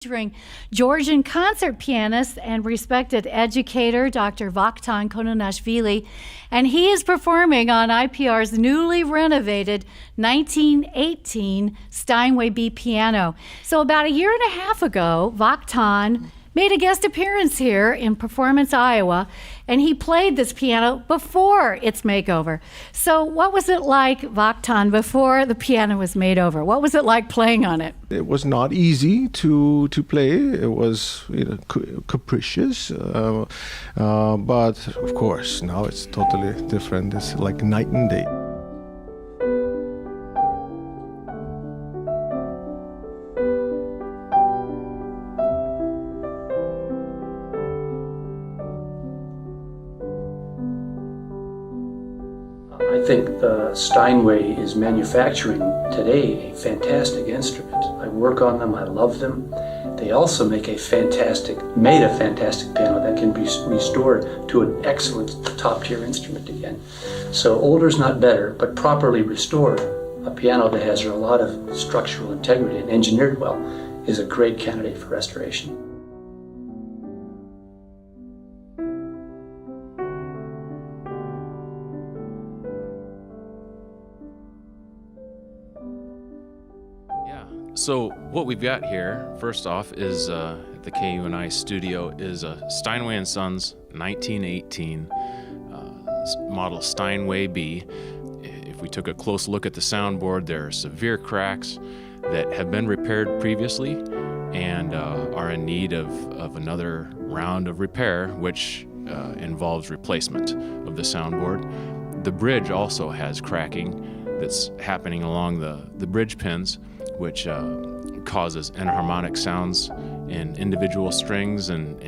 Featuring Georgian concert pianist and respected educator Dr. Vakhtang Kononashvili, and he is performing on IPR's newly renovated 1918 Steinway B piano. So about a year and a half ago, Vakhtang made a guest appearance here in Performance, Iowa, and he played this piano before its makeover. So what was it like, Vakhtang, before the piano was made over? What was it like playing on it? It was not easy to play. It was capricious, but of course now it's totally different. It's like night and day. I think Steinway is manufacturing today a fantastic instrument. I work on them, I love them. They also made a fantastic piano that can be restored to an excellent top-tier instrument again. So older's not better, but properly restored, a piano that has a lot of structural integrity and engineered well is a great candidate for restoration. So what we've got here, first off, is at the KUNI studio is a Steinway & Sons 1918 model Steinway B. If we took a close look at the soundboard, there are severe cracks that have been repaired previously and are in need of another round of repair, which involves replacement of the soundboard. The bridge also has cracking that's happening along the bridge pins, which causes enharmonic sounds in individual strings and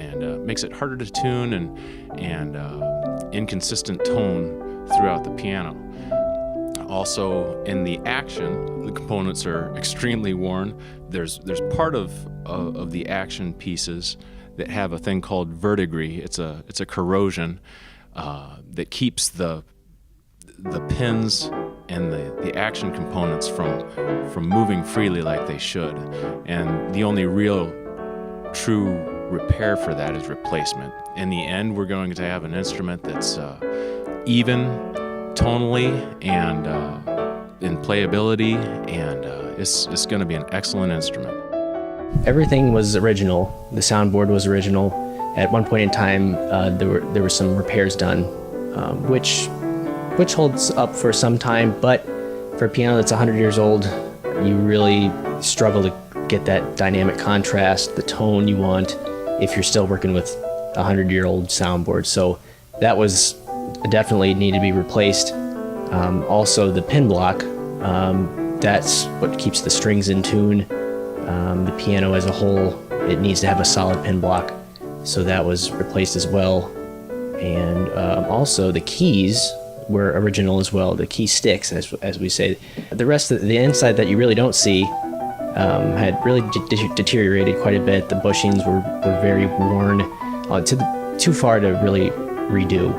makes it harder to tune and inconsistent tone throughout the piano. Also, in the action, the components are extremely worn. There's part of the action pieces that have a thing called verdigris. It's a corrosion that keeps the pins and the action components from moving freely like they should. And the only real true repair for that is replacement. In the end, we're going to have an instrument that's even tonally and in playability, and it's going to be an excellent instrument. Everything was original. The soundboard was original. At one point in time, there were some repairs done, which holds up for some time, but for a piano that's 100 years old, you really struggle to get that dynamic contrast, the tone you want, if you're still working with a 100-year-old soundboard. So that was definitely needed to be replaced. Also, the pin block, that's what keeps the strings in tune. The piano as a whole, it needs to have a solid pin block, so that was replaced as well. And also the keys were original as well, the key sticks, as we say. The rest of the inside that you really don't see had really deteriorated quite a bit. The bushings were very worn, too far to really redo.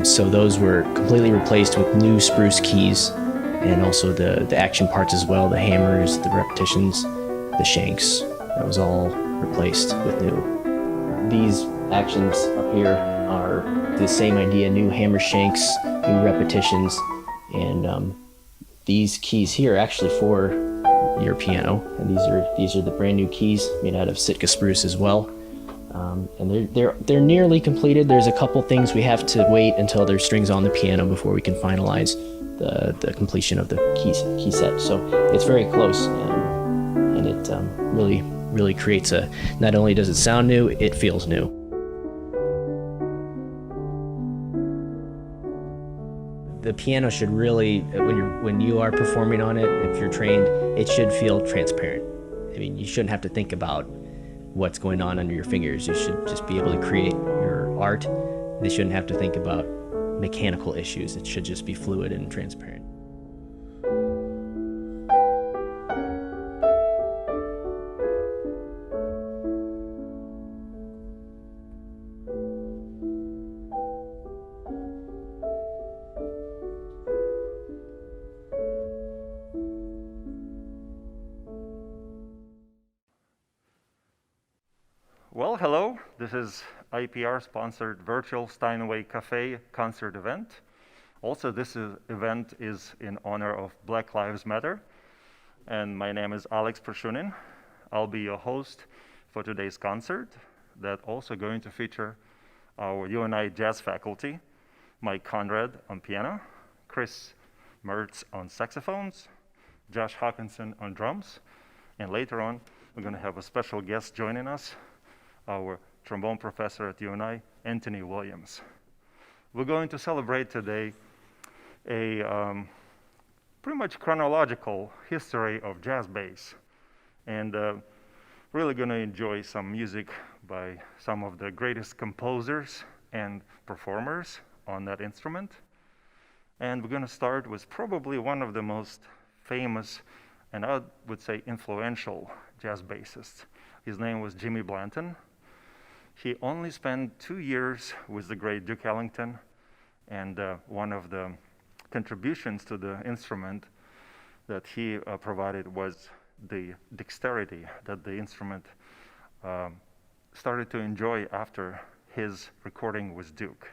So those were completely replaced with new spruce keys, and also the action parts as well, the hammers, the repetitions, the shanks. That was all replaced with new. These actions up here are the same idea, new hammer shanks, new repetitions, and these keys here are actually for your piano, and these are the brand new keys made out of Sitka spruce as well, and they're nearly completed. There's a couple things we have to wait until there's strings on the piano before we can finalize the completion of the key set. So it's very close, and it really creates not only does it sound new, it feels new. The piano should really, when you are performing on it, if you're trained, it should feel transparent. I mean, you shouldn't have to think about what's going on under your fingers. You should just be able to create your art. They shouldn't have to think about mechanical issues. It should just be fluid and transparent. Well, hello. This is IPR-sponsored virtual Steinway Café concert event. Also, this event is in honor of Black Lives Matter. And my name is Pershounin. I'll be your host for today's concert that also going to feature our UNI jazz faculty, Mike Conrad on piano, Chris Merz on saxophones, Josh Hakanson on drums, and later on, we're going to have a special guest joining us, our trombone professor at UNI, Anthony Williams. We're going to celebrate today a pretty much chronological history of jazz bass, and really going to enjoy some music by some of the greatest composers and performers on that instrument. And we're going to start with probably one of the most famous and I would say influential jazz bassists. His name was Jimmie Blanton. He only spent 2 years with the great Duke Ellington, and one of the contributions to the instrument that he provided was the dexterity that the instrument started to enjoy after his recording with Duke.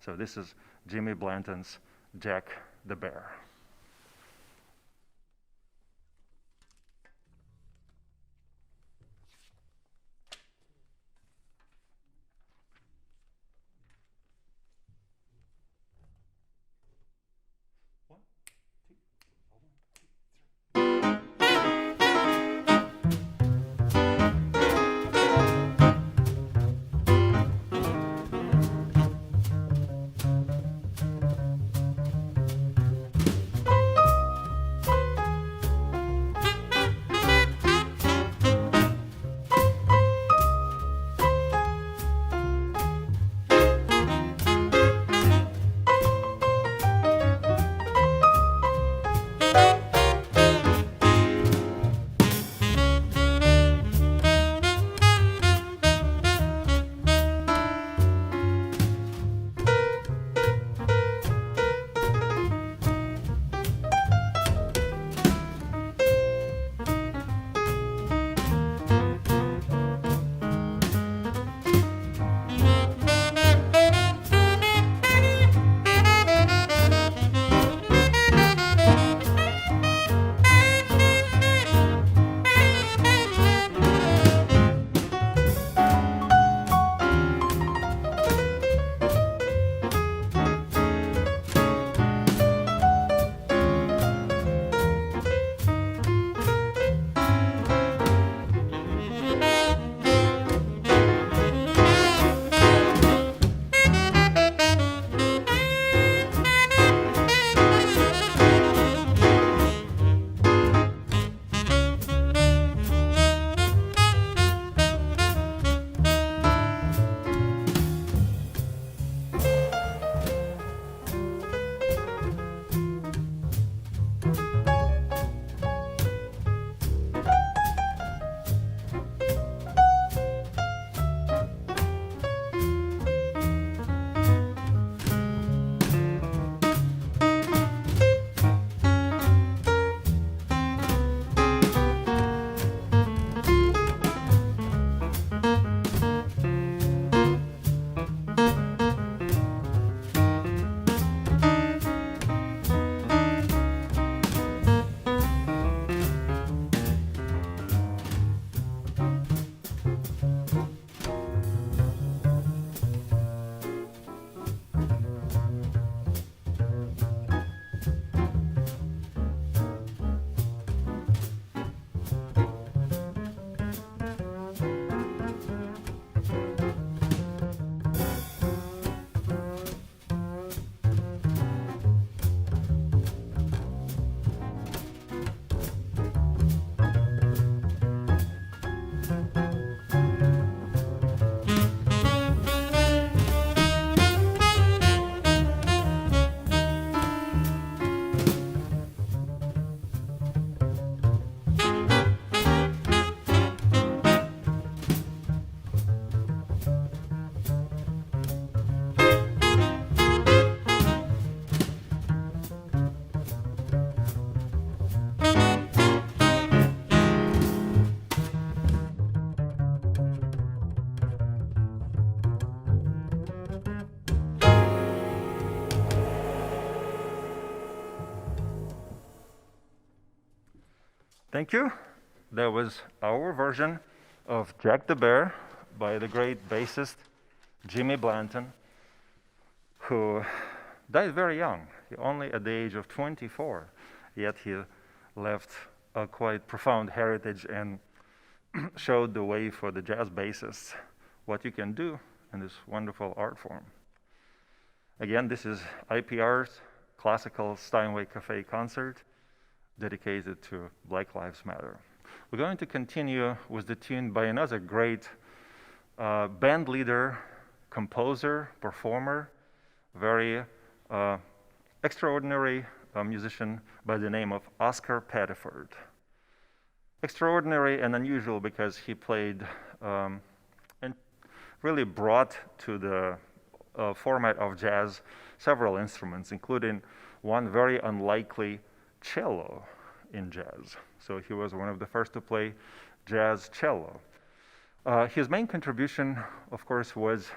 So this is Jimmie Blanton's Jack the Bear. Thank you. That was our version of Jack the Bear by the great bassist Jimmie Blanton, who died very young, only at the age of 24, yet he left a quite profound heritage and showed the way for the jazz bassists what you can do in this wonderful art form. Again, this is IPR's classical Steinway Café concert dedicated to Black Lives Matter. We're going to continue with the tune by another great band leader, composer, performer, very extraordinary musician by the name of Oscar Pettiford. Extraordinary and unusual because he played and really brought to the format of jazz several instruments, including one very unlikely cello in jazz. So he was one of the first to play jazz cello. His main contribution, of course, was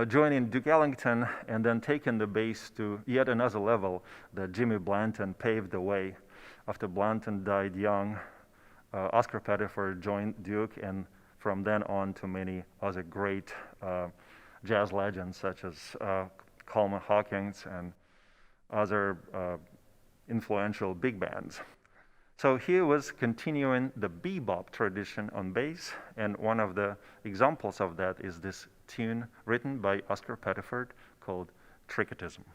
joining Duke Ellington and then taking the bass to yet another level that Jimmie Blanton paved the way. After Blanton died young, Oscar Pettiford joined Duke, and from then on to many other great jazz legends such as Coleman Hawkins and other influential big bands. So he was continuing the bebop tradition on bass, and one of the examples of that is this tune written by Oscar Pettiford called Tricketism.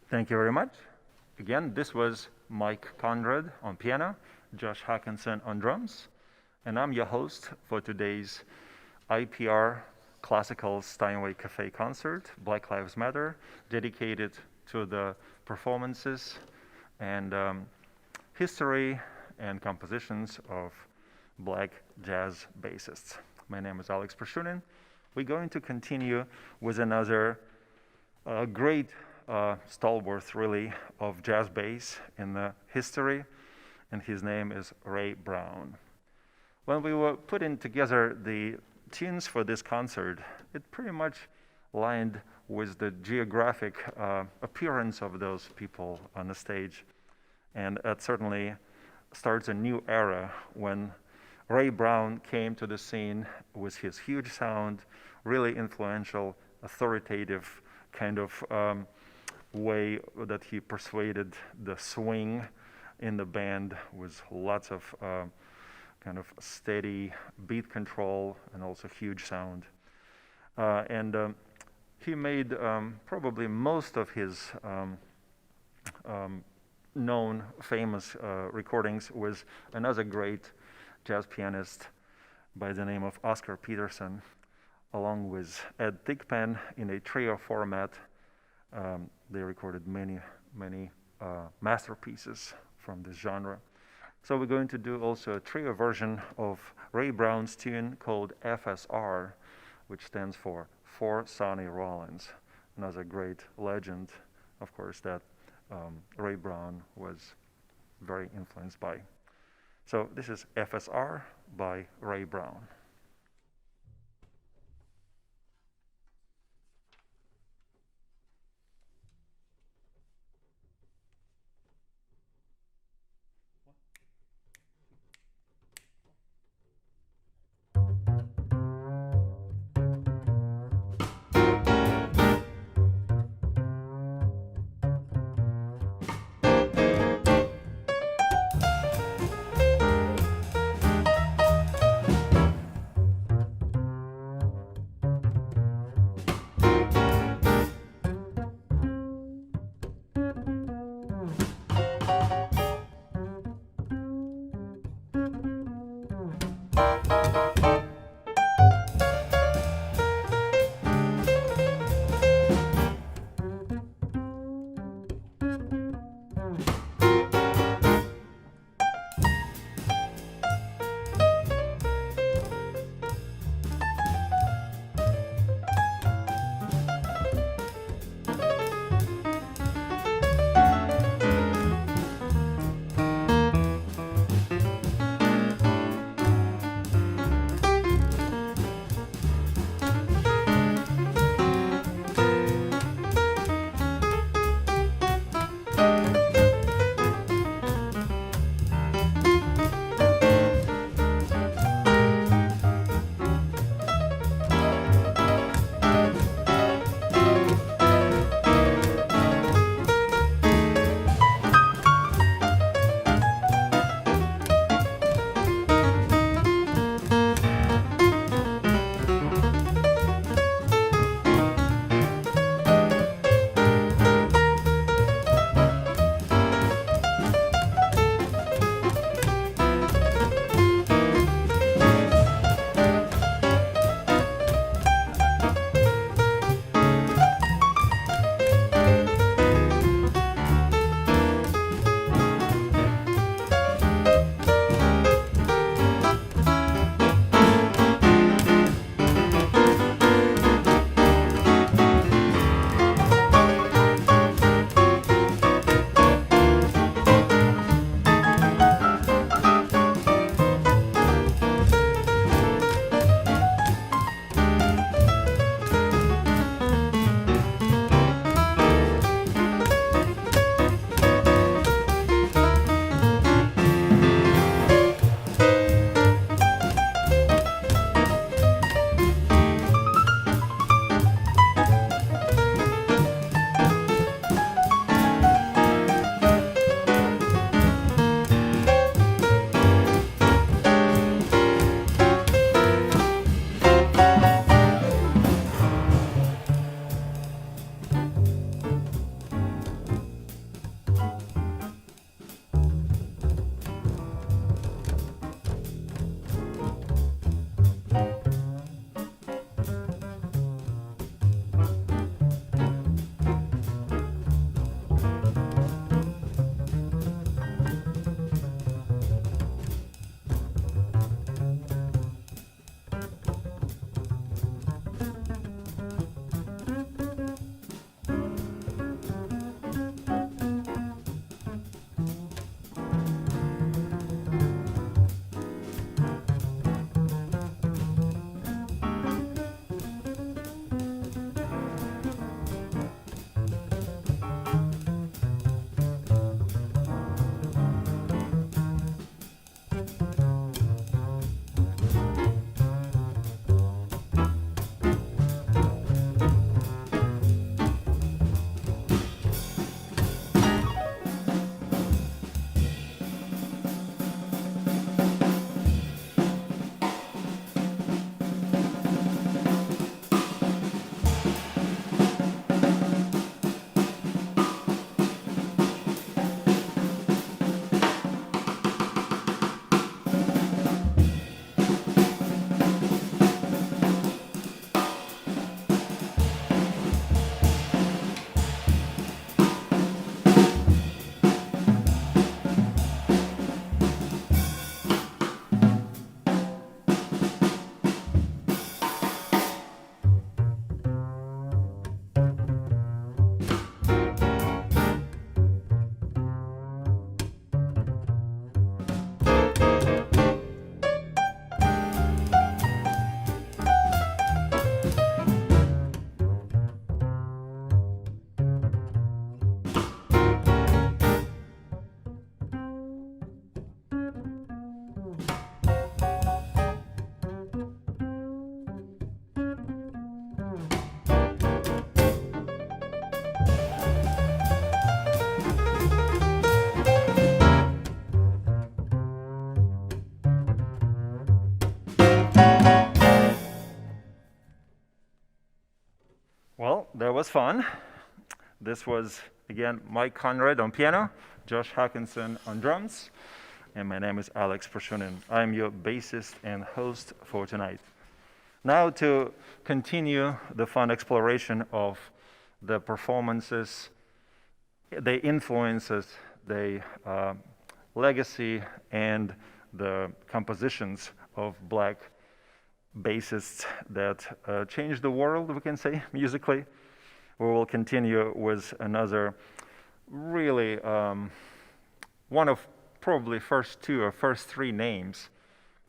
Thank you very much. Again, this was Mike Conrad on piano, Josh Hakanson on drums, and I'm your host for today's IPR Classical Steinway Café concert, Black Lives Matter, dedicated to the performances and history and compositions of black jazz bassists. My name is Alex Pershounin. We're going to continue with another great stalwart, really, of jazz bass in the history, and his name is Ray Brown. When we were putting together the tunes for this concert, it pretty much lined with the geographic appearance of those people on the stage, and it certainly starts a new era when Ray Brown came to the scene with his huge sound, really influential, authoritative kind of way that he persuaded the swing in the band with lots of kind of steady beat control and also huge sound. And he made probably most of his known famous recordings with another great jazz pianist by the name of Oscar Peterson, along with Ed Thigpen in a trio format. They recorded many masterpieces from this genre. So we're going to do also a trio version of Ray Brown's tune called FSR, which stands for Sonny Rollins, another great legend, of course, that Ray Brown was very influenced by. So this is FSR by Ray Brown. was fun. This was, again, Mike Conrad on piano, Josh Hakanson on drums, and my name is Alex Pershounin. I'm your bassist and host for tonight. Now to continue the fun exploration of the performances, the influences, the legacy, and the compositions of black bassists that changed the world, we can say, musically. We will continue with another really one of probably first two or first three names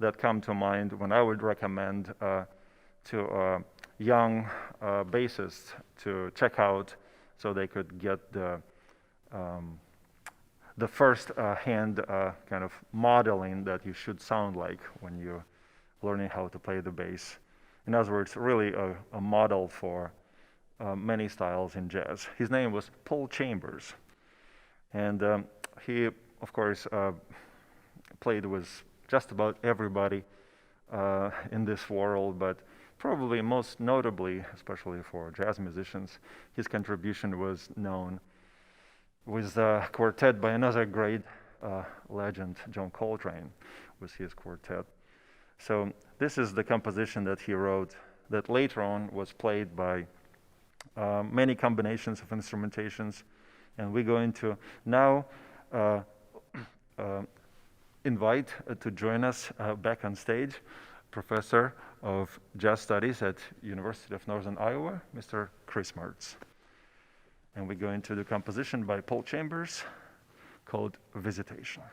that come to mind when I would recommend to young bassists to check out so they could get the first hand kind of modeling that you should sound like when you're learning how to play the bass. In other words, really a model for many styles in jazz. His name was Paul Chambers. And he, of course, played with just about everybody in this world, but probably most notably, especially for jazz musicians, his contribution was known with a quartet by another great legend, John Coltrane, was his quartet. So this is the composition that he wrote that later on was played by many combinations of instrumentations. And we're going to now invite to join us back on stage Professor of Jazz Studies at University of Northern Iowa, Mr. Chris Merz. And we go into the composition by Paul Chambers called Visitation.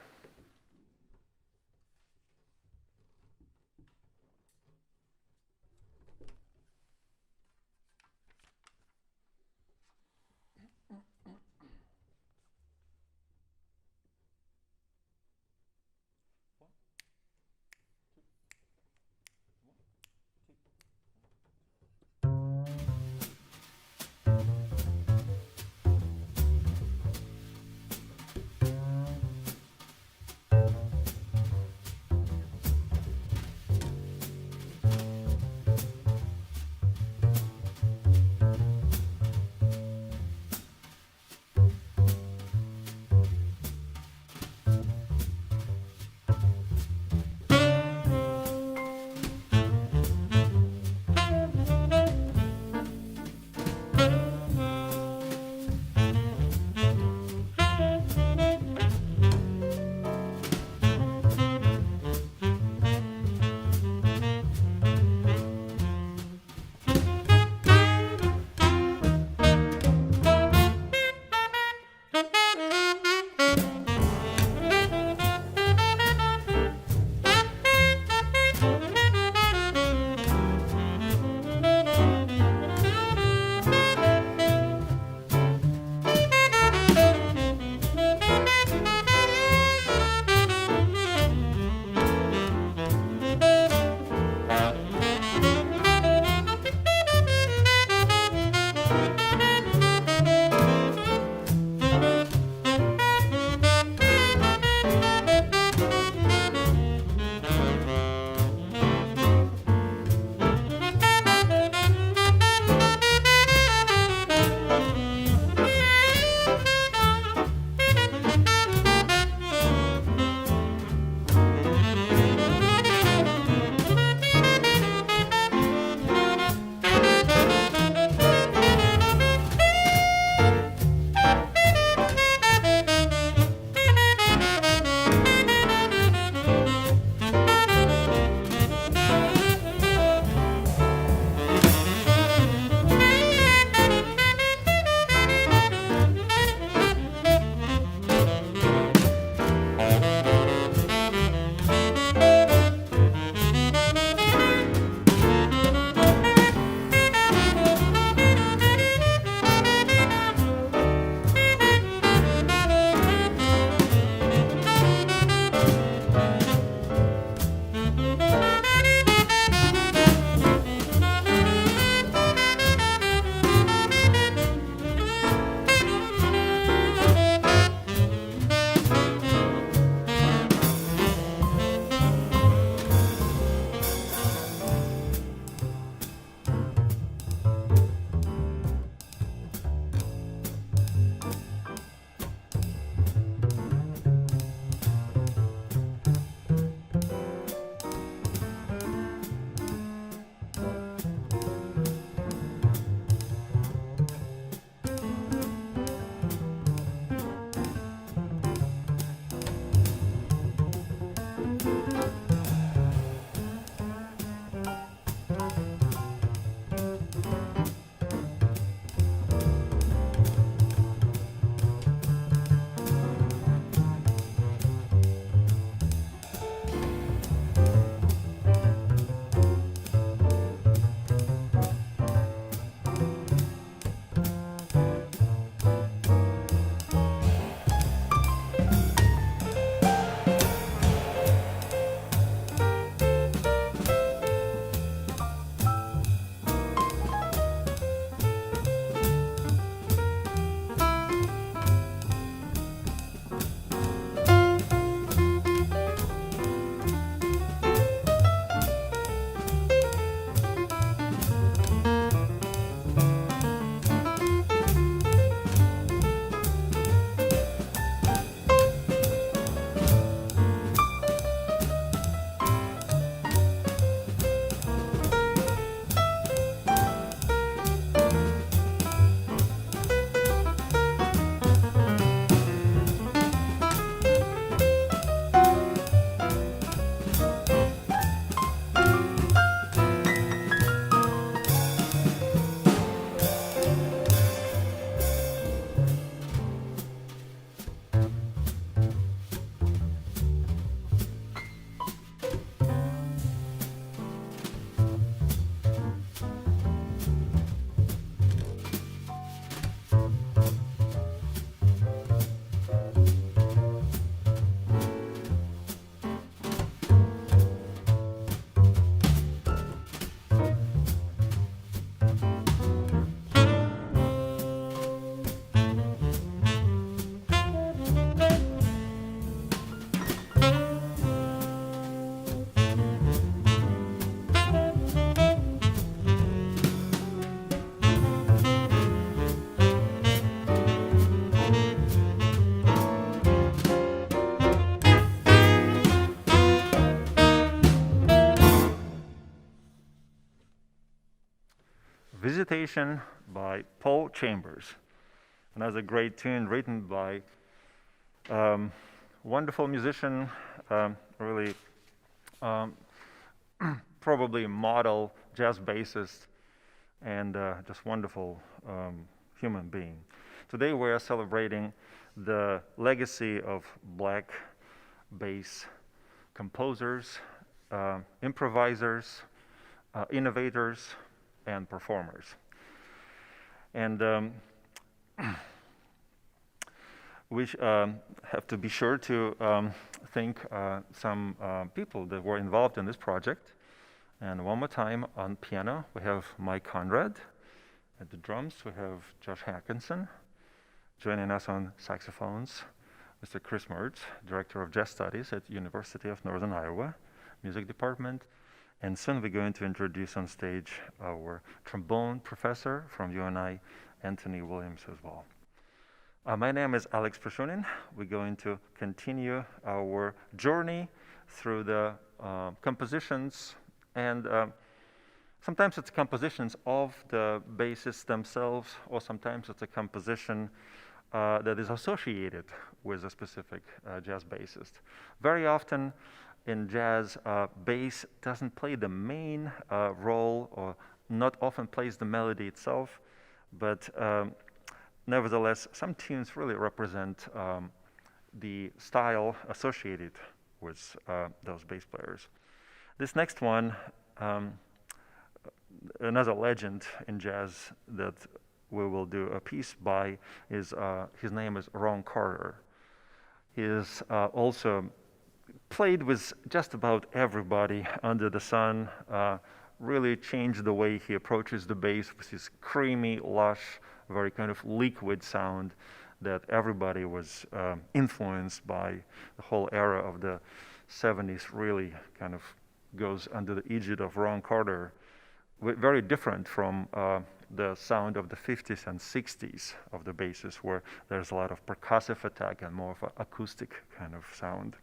Invitation by Paul Chambers. And that's a great tune written by wonderful musician, really probably model jazz bassist, and just wonderful human being. Today we are celebrating the legacy of black bass composers, improvisers, innovators, and performers. And we have to be sure to thank some people that were involved in this project. And one more time, on piano, we have Mike Conrad. At the drums, we have Josh Hakanson. Joining us on saxophones, Mr. Chris Merz, Director of Jazz Studies at University of Northern Iowa, Music Department. And soon we're going to introduce on stage our trombone professor from UNI, Anthony Williams, as well. My name is Alex Pershounin. We're going to continue our journey through the compositions, and sometimes it's compositions of the bassists themselves, or sometimes it's a composition that is associated with a specific jazz bassist. Very often in jazz, bass doesn't play the main role, or not often plays the melody itself, but nevertheless, some tunes really represent the style associated with those bass players. This next one, another legend in jazz that we will do a piece by, is his name is Ron Carter. He is also played with just about everybody under the sun, really changed the way he approaches the bass with his creamy, lush, very kind of liquid sound that everybody was influenced by. The whole era of the 70s really kind of goes under the aegis of Ron Carter. Very different from the sound of the 50s and 60s of the basses, where there's a lot of percussive attack and more of an acoustic kind of sound.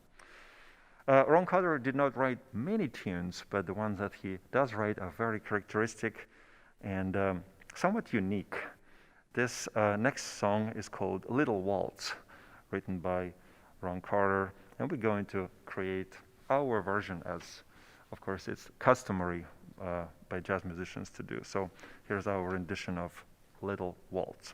Ron Carter did not write many tunes, but the ones that he does write are very characteristic and somewhat unique. This next song is called Little Waltz, written by Ron Carter, and we're going to create our version, as of course it's customary by jazz musicians to do. So here's our rendition of Little Waltz.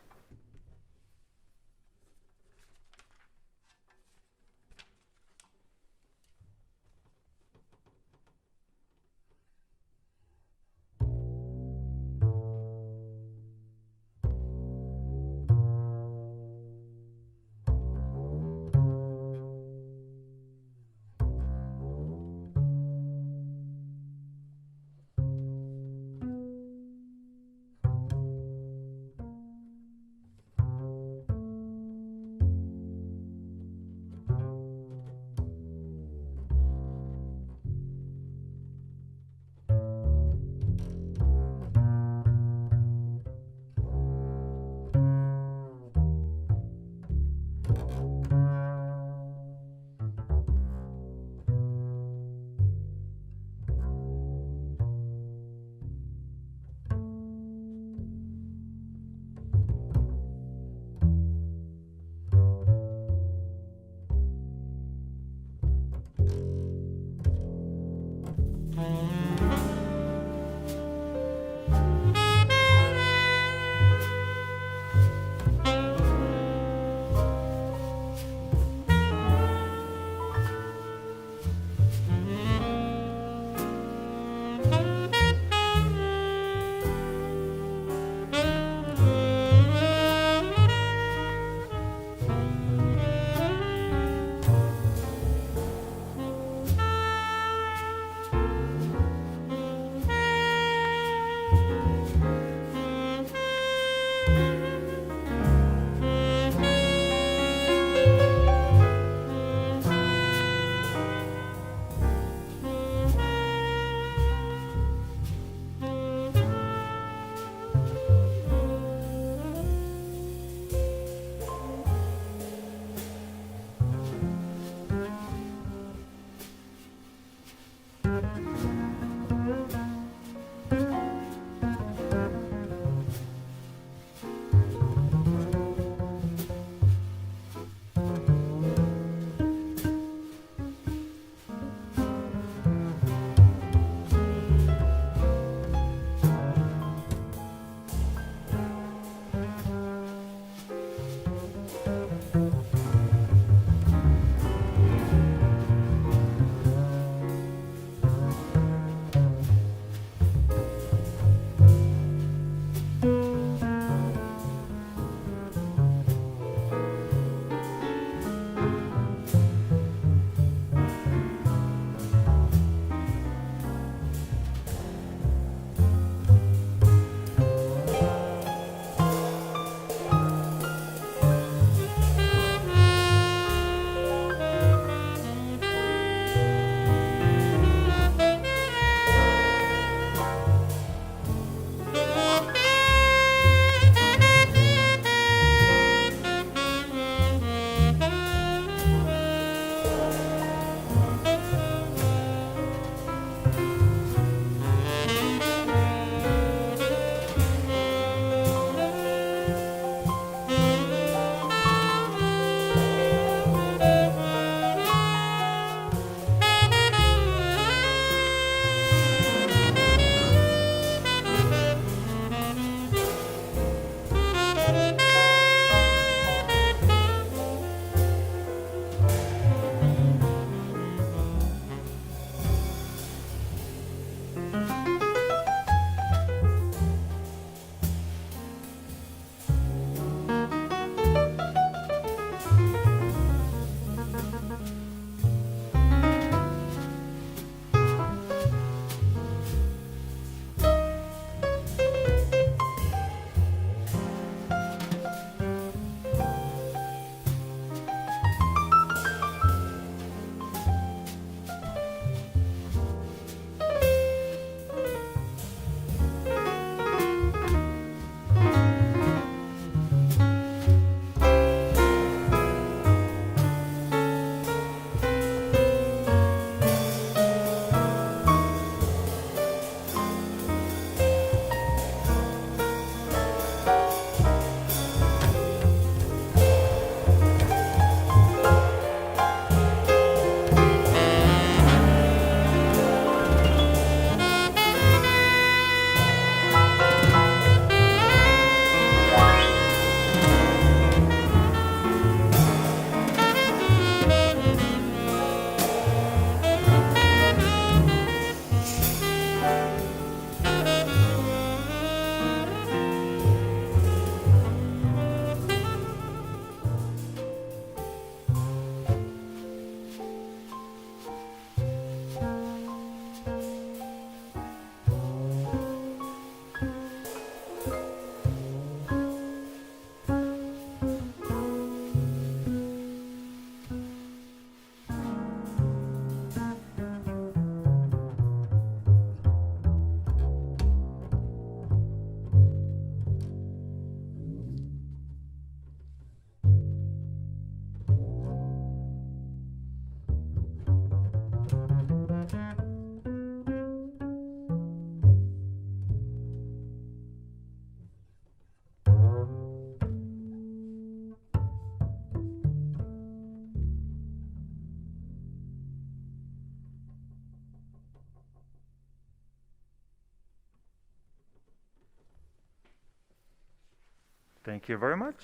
Thank you very much.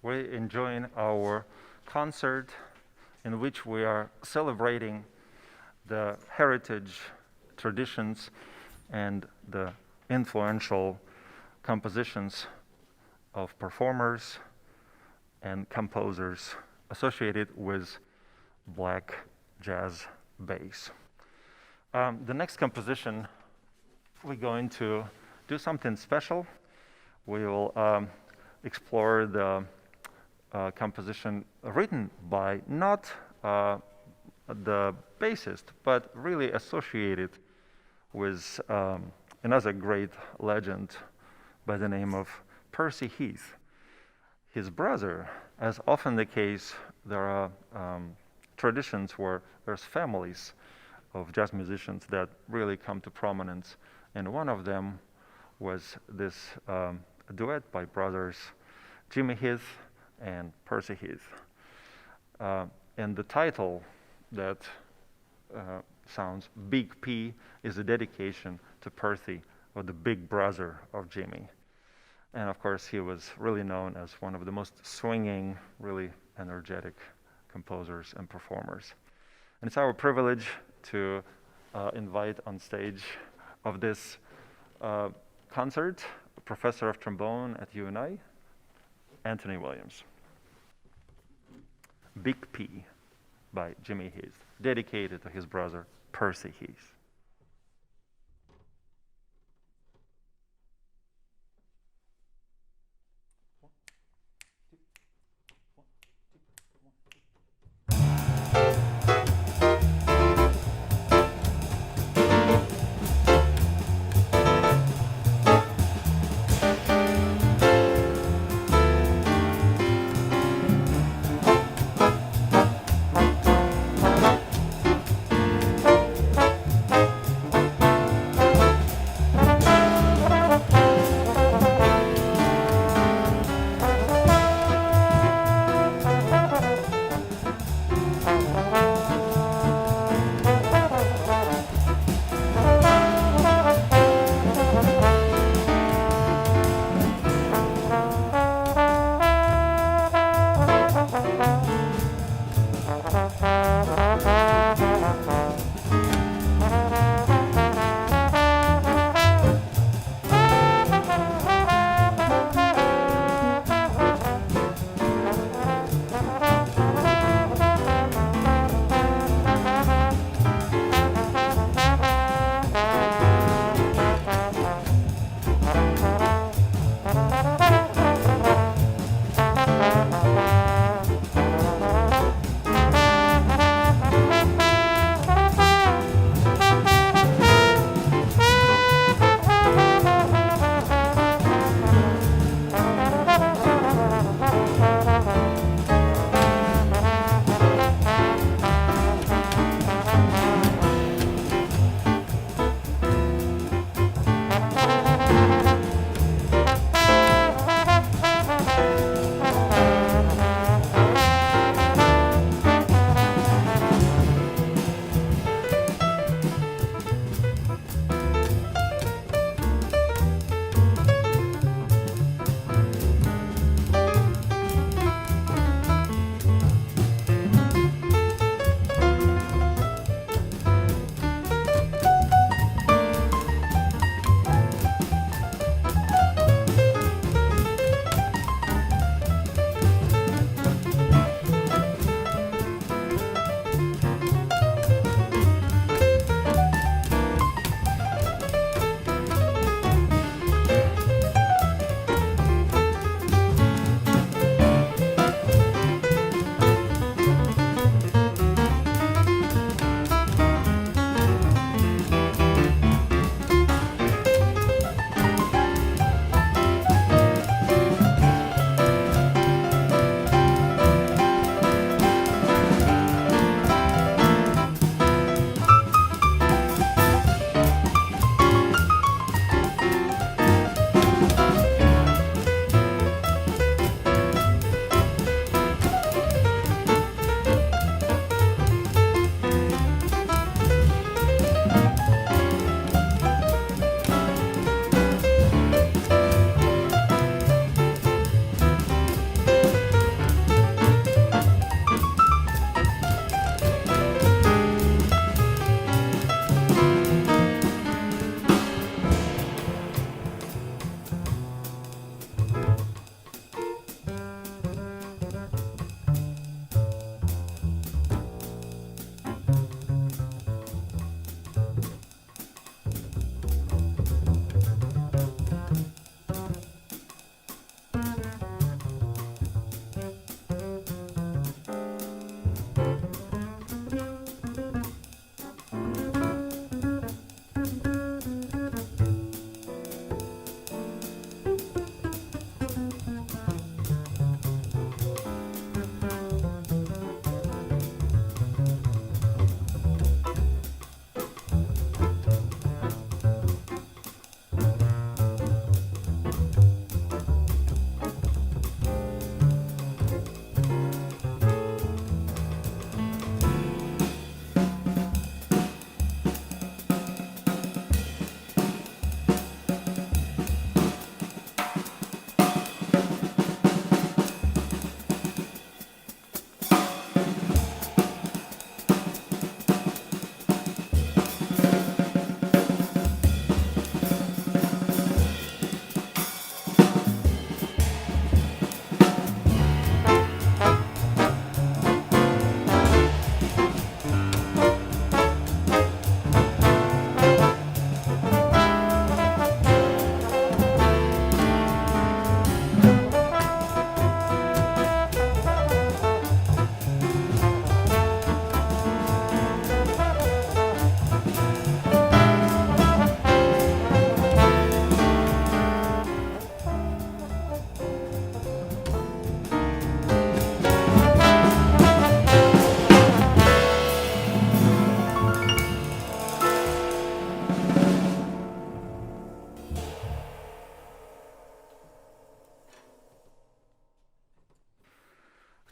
We're enjoying our concert in which we are celebrating the heritage, traditions, and the influential compositions of performers and composers associated with black jazz bass. The next composition, we're going to do something special. We will explore the composition written by not the bassist, but really associated with another great legend by the name of Percy Heath. His brother, as often the case, there are traditions where there's families of jazz musicians that really come to prominence, and one of them was this duet by brothers Jimmie Heath and Percy Heath. And the title that sounds Big P is a dedication to Percy, or the big brother of Jimmie. And of course, he was really known as one of the most swinging, really energetic composers and performers. And it's our privilege to invite on stage of this concert, a professor of trombone at UNI, Anthony Williams. Big P by Jimmie Heath, dedicated to his brother, Percy Heath.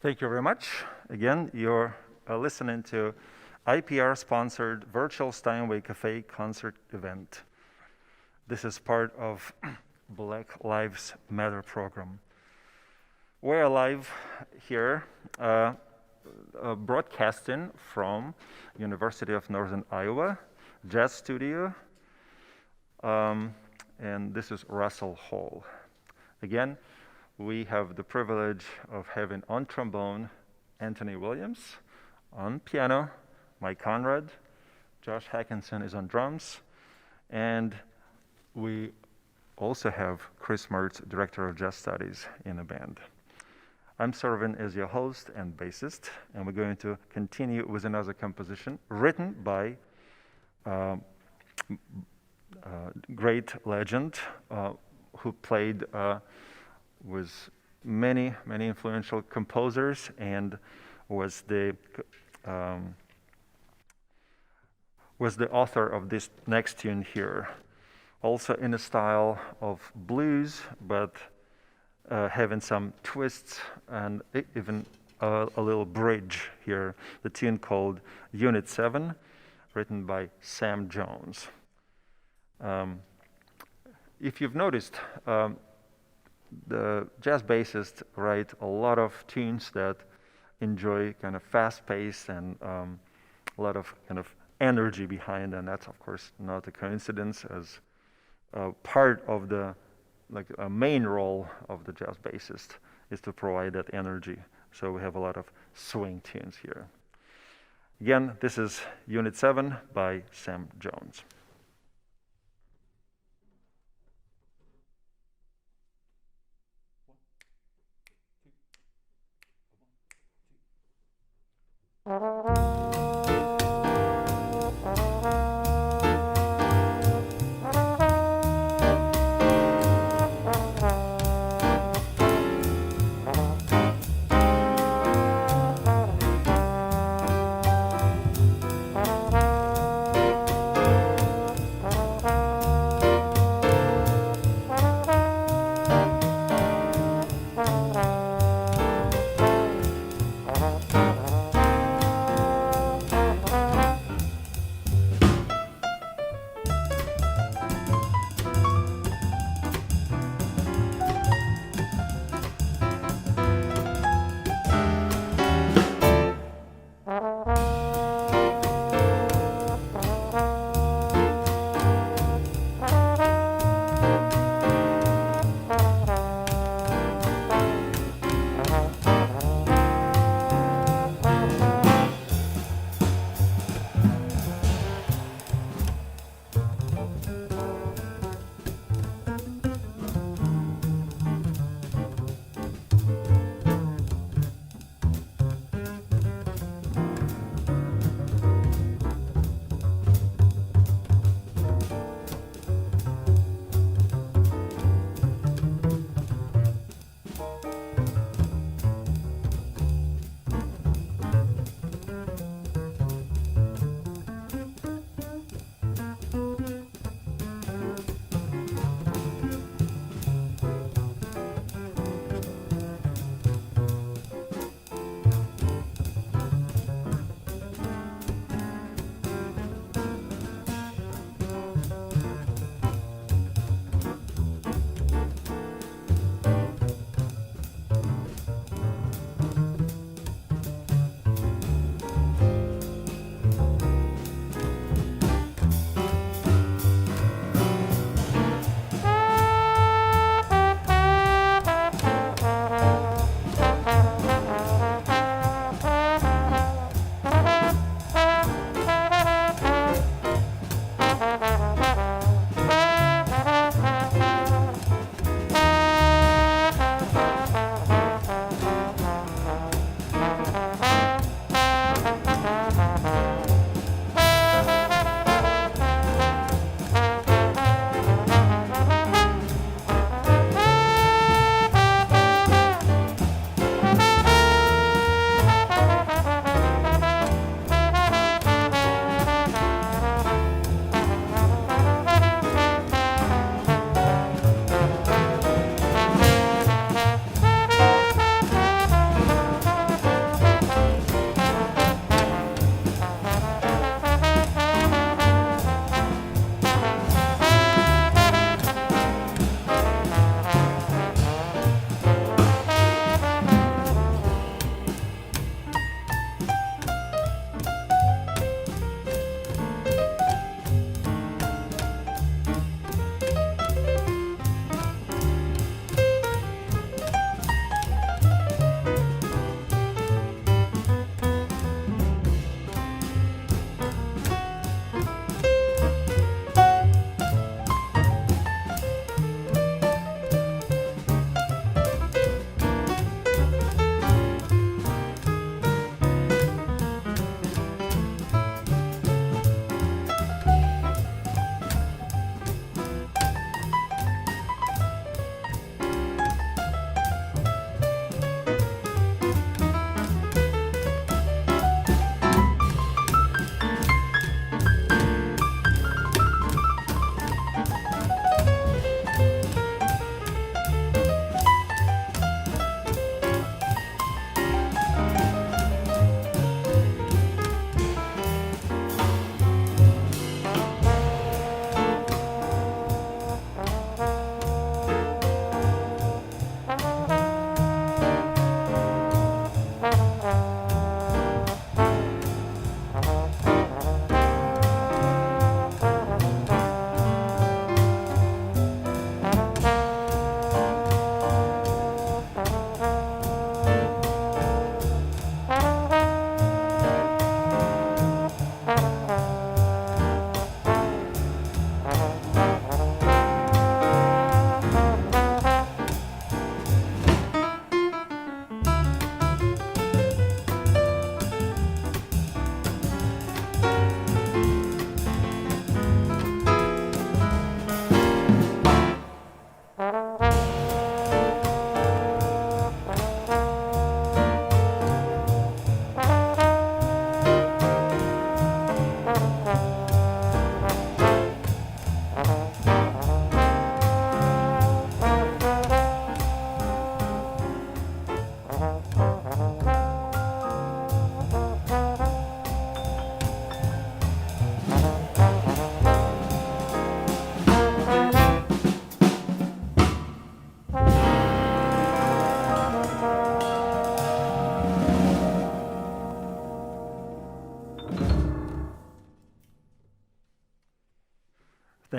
Thank you very much. Again, you're listening to IPR-sponsored virtual Steinway Café concert event. This is part of Black Lives Matter program. We're live here, broadcasting from University of Northern Iowa Jazz Studio, and this is Russell Hall. Again, we have the privilege of having on trombone Anthony Williams, on piano Mike Conrad, Josh Hakanson is on drums, and we also have Chris Merz, Director of Jazz Studies, in the band. I'm serving as your host and bassist, and we're going to continue with another composition written by great legend who played with many influential composers and was the author of this next tune here. Also in a style of blues, but having some twists and even a little bridge here. The tune called Unit 7, written by Sam Jones. If you've noticed, the jazz bassists write a lot of tunes that enjoy kind of fast pace and a lot of kind of energy behind, and that's of course not a coincidence, as part of the a main role of the jazz bassist is to provide that energy. So we have a lot of swing tunes here. Again, this is Unit 7 by Sam Jones.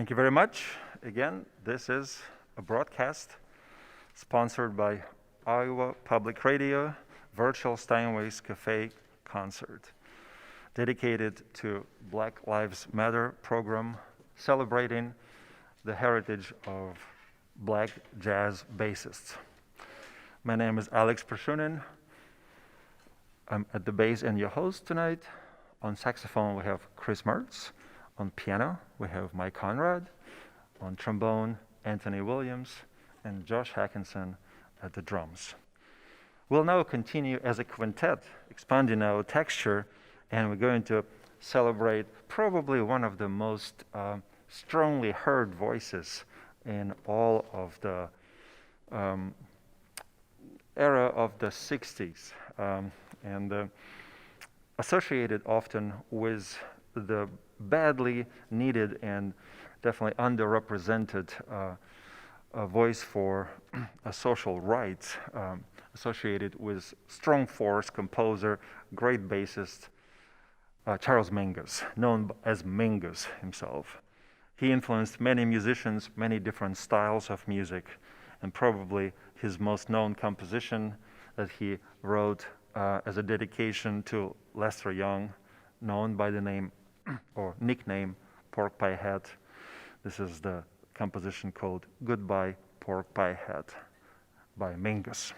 Thank you very much. Again, this is a broadcast sponsored by Iowa Public Radio, Virtual Steinway's Café concert, dedicated to Black Lives Matter program, celebrating the heritage of black jazz bassists. My name is Alex Pershounin. I'm at the bass and your host tonight. On saxophone, we have Chris Merz. On piano, we have Mike Conrad. On trombone, Anthony Williams. And Josh Hakanson at the drums. We'll now continue as a quintet, expanding our texture, and we're going to celebrate probably one of the most strongly heard voices in all of the era of the 60s, and associated often with the badly needed and definitely underrepresented voice for social rights, associated with strong force composer, great bassist, Charles Mingus, known as Mingus himself. He influenced many musicians, many different styles of music, and probably his most known composition that he wrote as a dedication to Lester Young, known by the name or nickname Pork Pie Hat. This is the composition called Goodbye Pork Pie Hat by Mingus.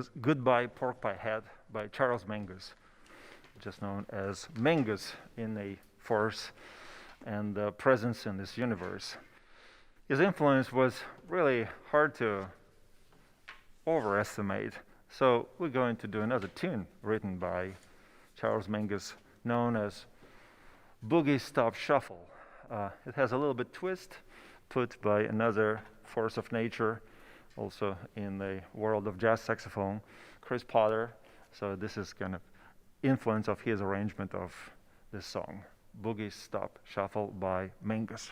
was Goodbye Pork Pie Hat by Charles Mingus, just known as Mingus in a force and presence in this universe. His influence was really hard to overestimate, so we're going to do another tune written by Charles Mingus, known as Boogie Stop Shuffle. It has a little bit twist put by another force of nature, also in the world of jazz saxophone, Chris Potter. So this is kind of influence of his arrangement of this song, Boogie Stop Shuffle by Mingus.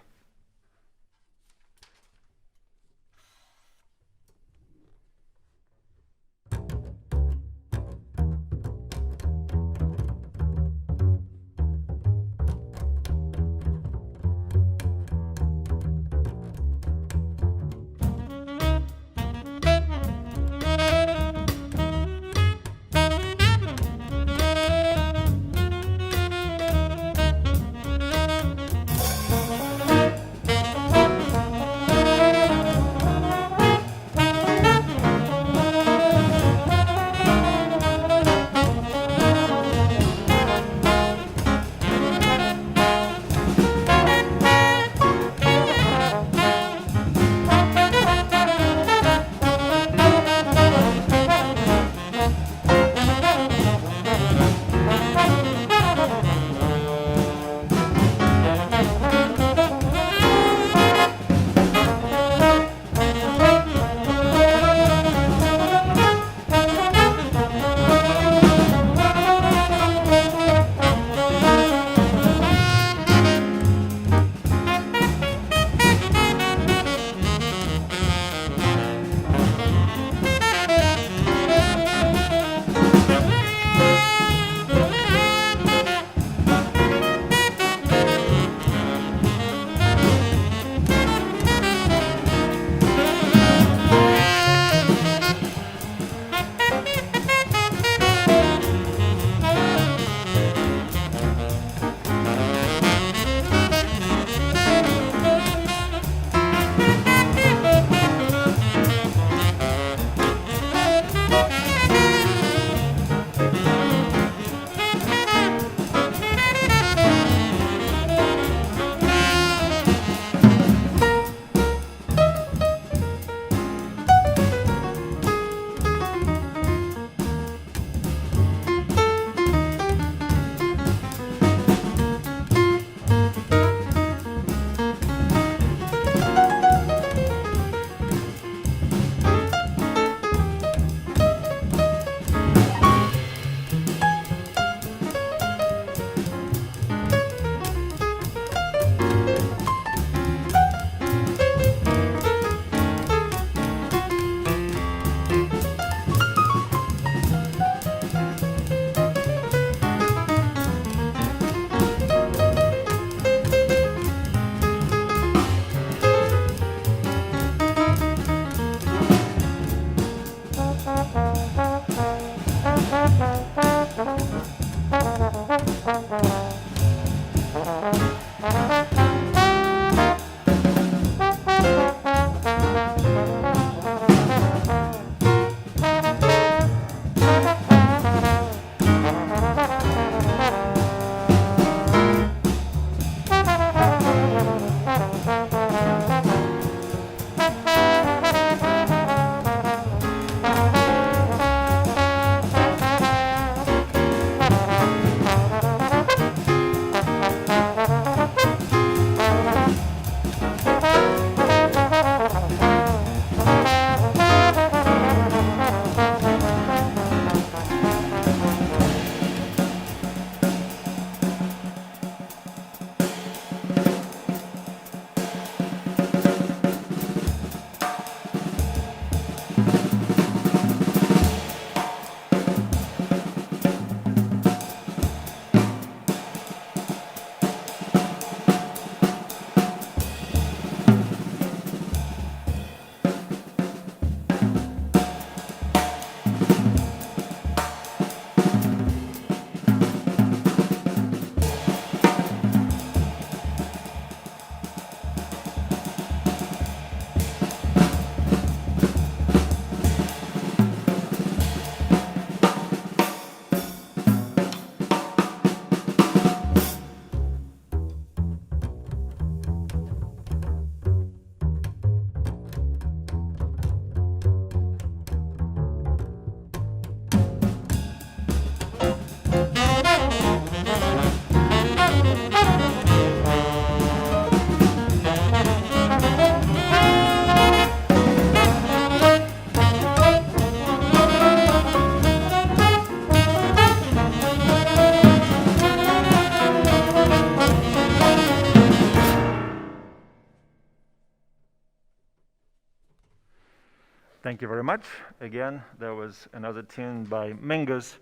Thank you very much. Again, there was another tune by Mingus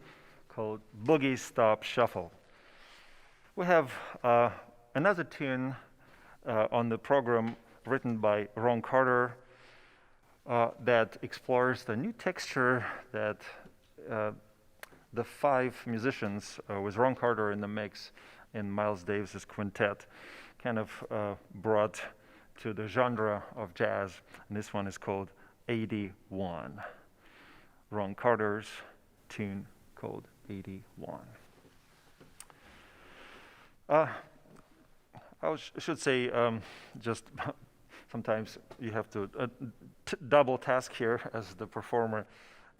called Boogie Stop Shuffle. We have another tune on the program written by Ron Carter that explores the new texture that the 5 musicians with Ron Carter in the mix in Miles Davis's quintet kind of brought to the genre of jazz. And this one is called 81. Ron Carter's tune called 81. I should say, just sometimes you have to double task here as the performer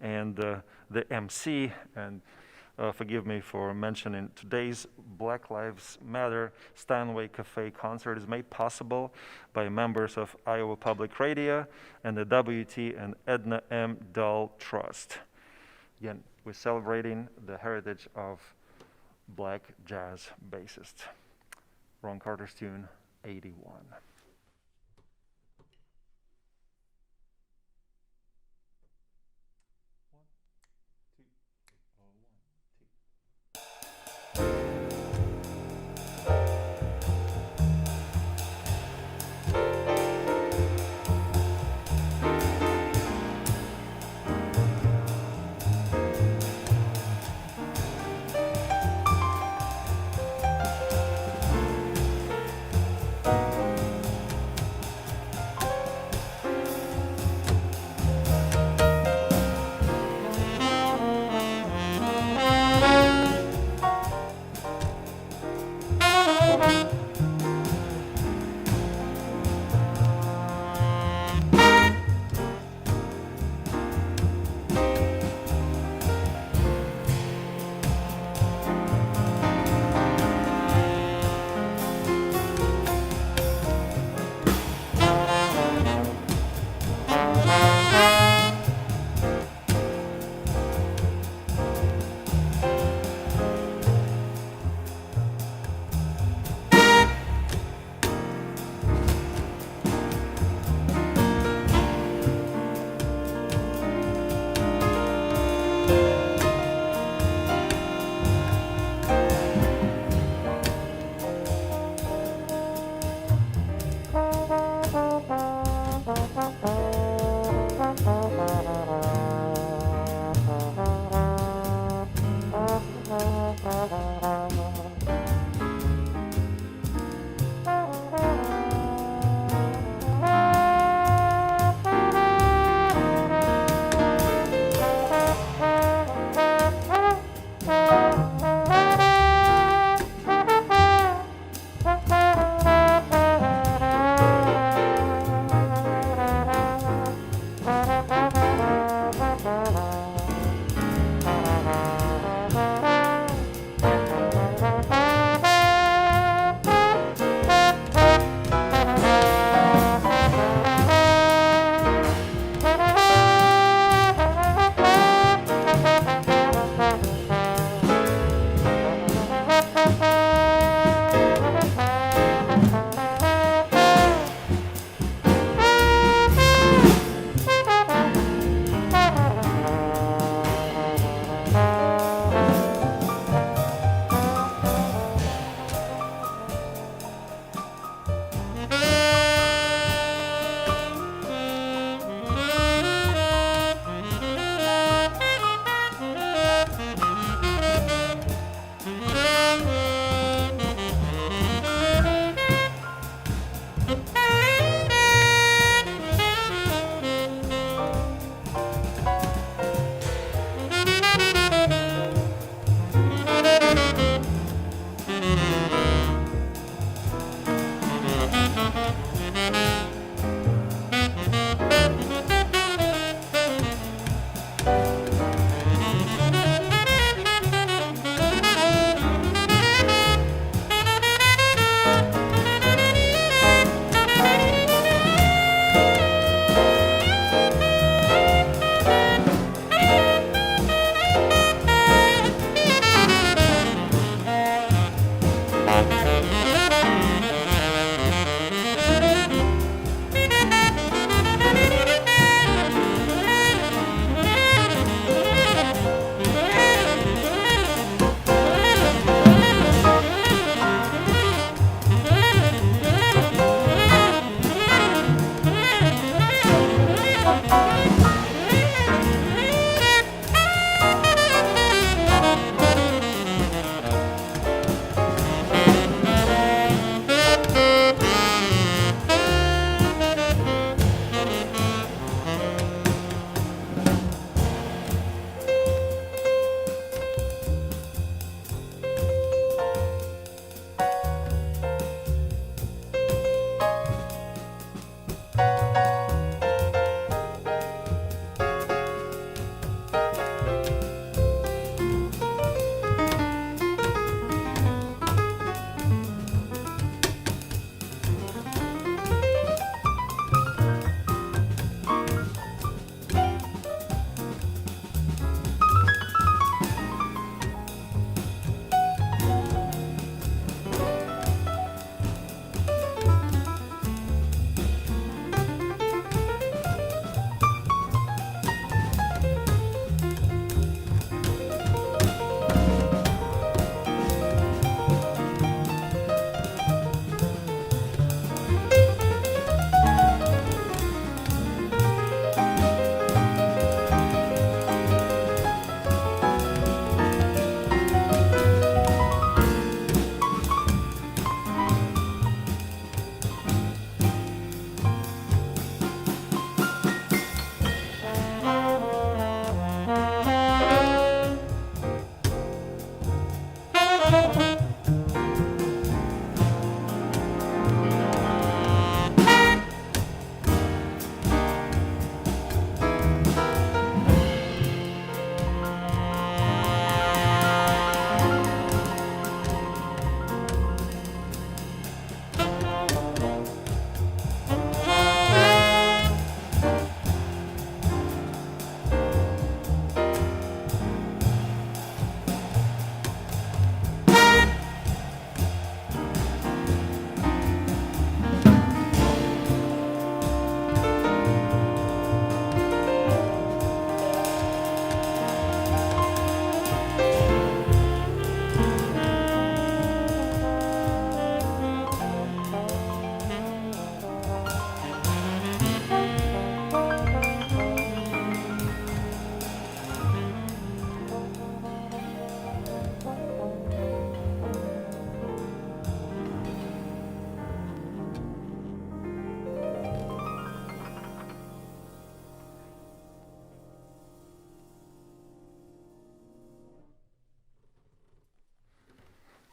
and the MC, and forgive me for mentioning today's Black Lives Matter Steinway Café concert is made possible by members of Iowa Public Radio and the W.T. and Edna M. Dahl Trust. Again, we're celebrating the heritage of black jazz bassist. Ron Carter's tune, 81.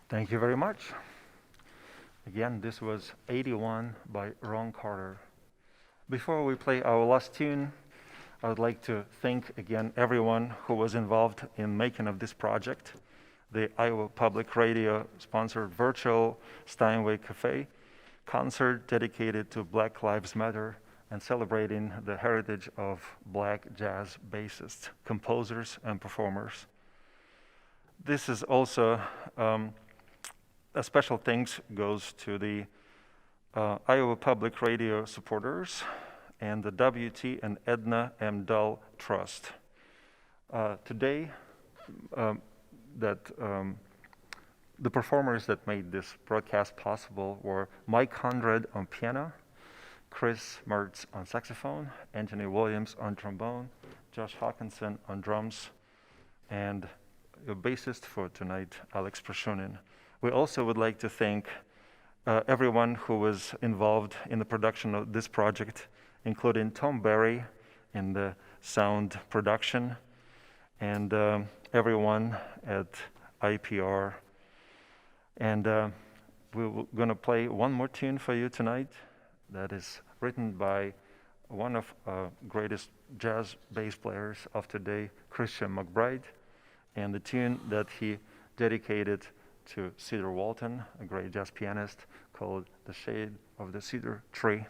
Thank you very much. Again, this was 81 by Ron Carter. Before we play our last tune, I would like to thank again everyone who was involved in making of this project. The Iowa Public Radio sponsored virtual Steinway Café concert dedicated to Black Lives Matter and celebrating the heritage of black jazz bassists, composers, and performers. This is also a special thanks goes to the Iowa Public Radio supporters and the W.T. and Edna M. Dull Trust. Today, the performers that made this broadcast possible were Mike Conrad on piano, Chris Merz on saxophone, Anthony Williams on trombone, Josh Hakanson on drums, and your bassist for tonight, Alex Pershounin. We also would like to thank everyone who was involved in the production of this project, including Tom Berry in the sound production, and everyone at IPR. And we're going to play one more tune for you tonight that is written by one of greatest jazz bass players of today, Christian McBride, and the tune that he dedicated to Cedar Walton, a great jazz pianist, called The Shade of the Cedar Tree.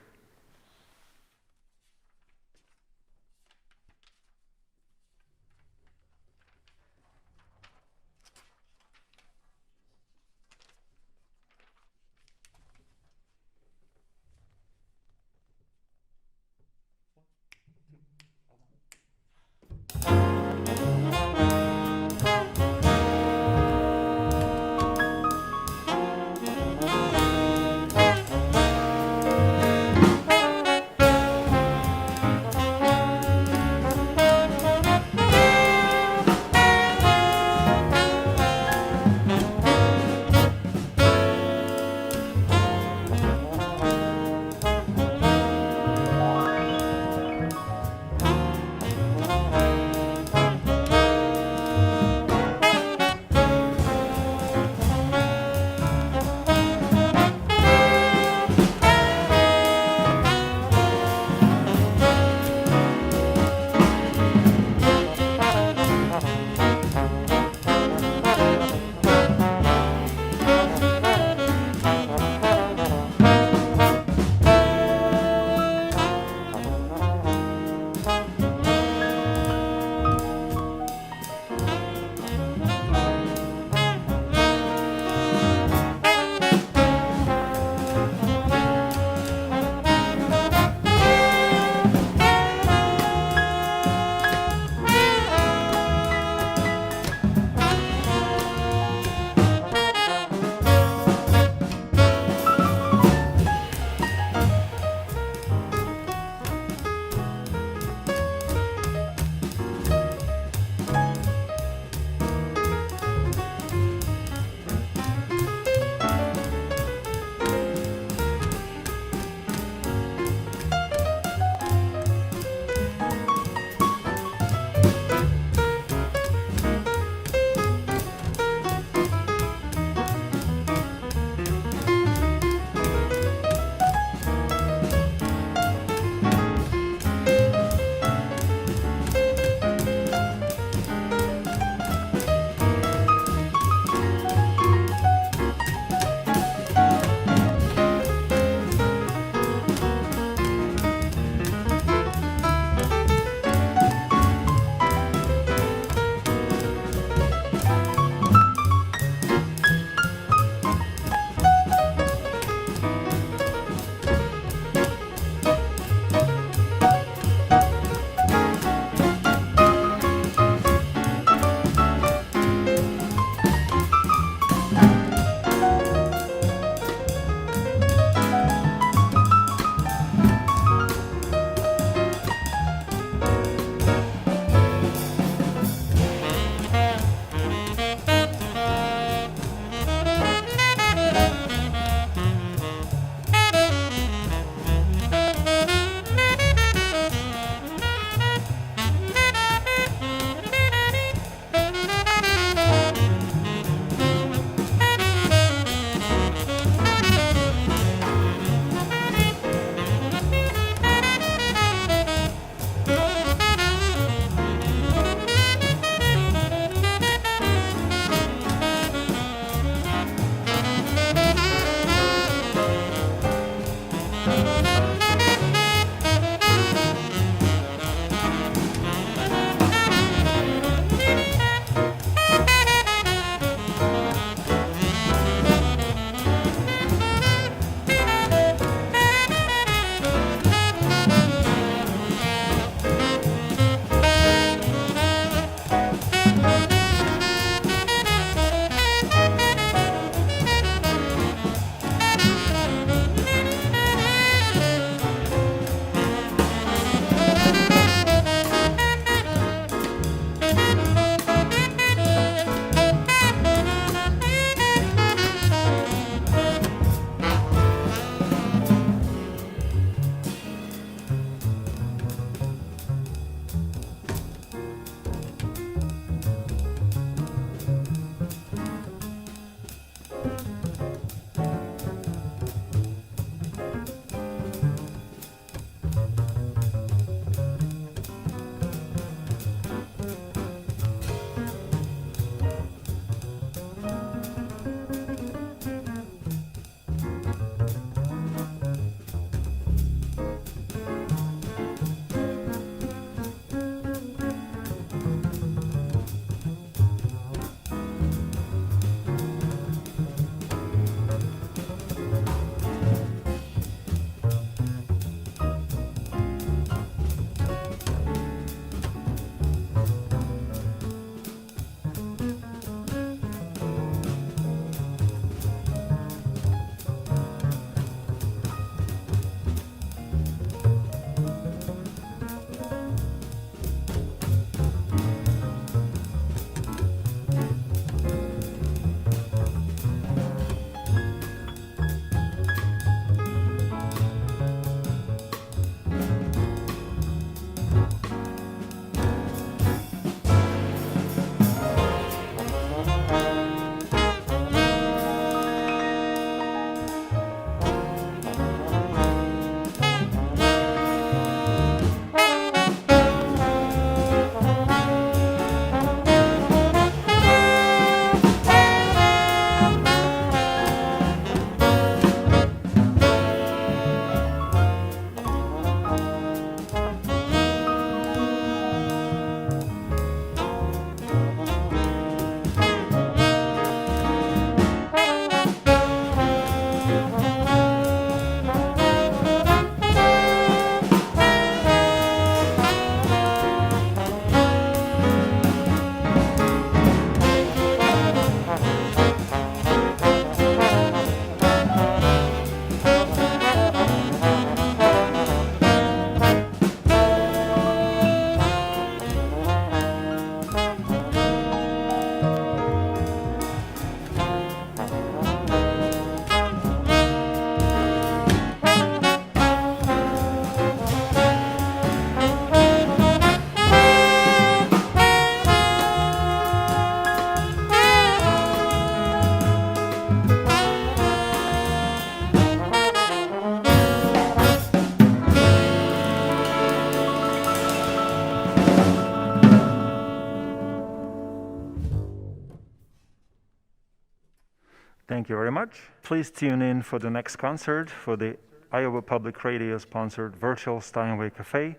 Thank you very much. Please tune in for the next concert for the Iowa Public Radio sponsored virtual Steinway Café.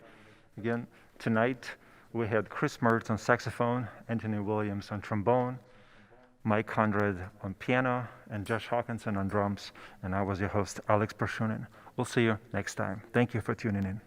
Again, tonight we had Chris Merz on saxophone, Anthony Williams on trombone, Mike Conrad on piano, and Josh Hakanson on drums. And I was your host, Alex Pershounin. We'll see you next time. Thank you for tuning in.